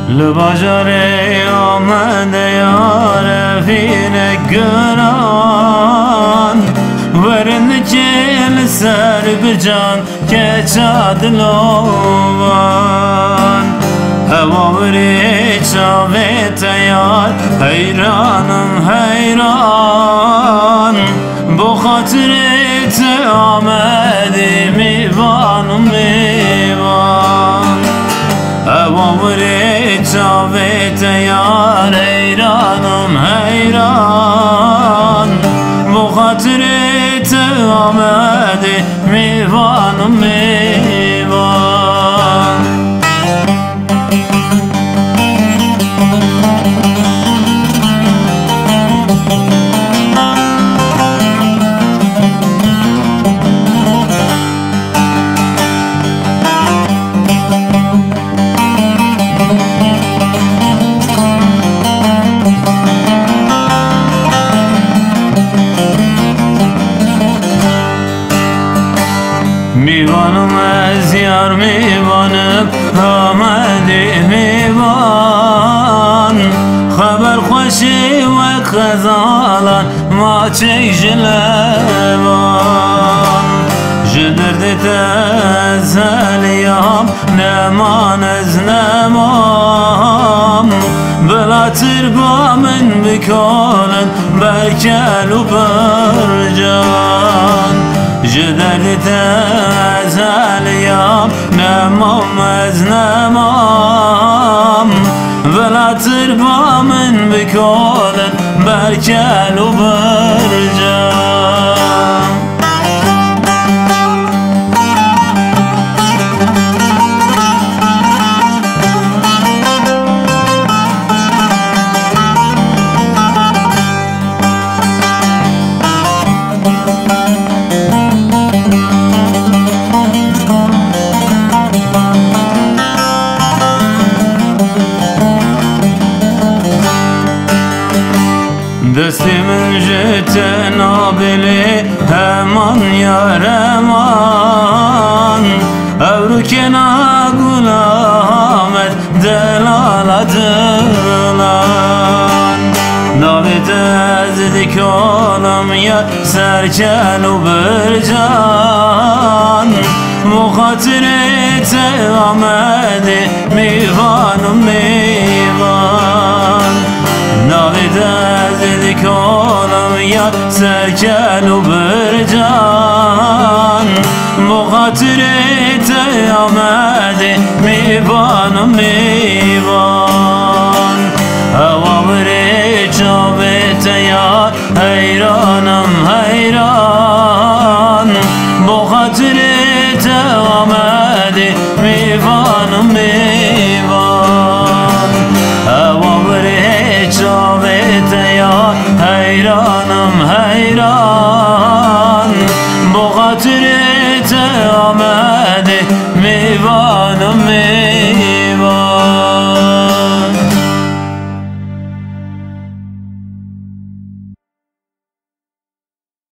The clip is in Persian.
لباجره آمده یار فینه گران ورند جل سر بجان که چادلوان هوا بری چاوه تیار حیرانم حیران بو خاطرت آمده میوانم میوان هوا بری چاوه تیار حیرانم حیران بو خاطرت آمده میوانم میوان میوانم از یار میوانم آمده میوان خبر خوشی و خزالان ما چه جلوان جدرد تزالیام نمان از نمام بلاتر با من بکنن برکل و برجان جدرد تزالیام نمام از نمام بلاتر با من بکنن برکل و برجان دستی من جت نابلی همان یار امان ابرو کنا گل آمد دلال دلان نابت از دیکانم یا سرکل و برجان مخاطرت آمده میوانم میوان نابت از دیکانم یا سرکل و برجان مخاطرت آمده میوانم میوان هوا بره چاوه تیار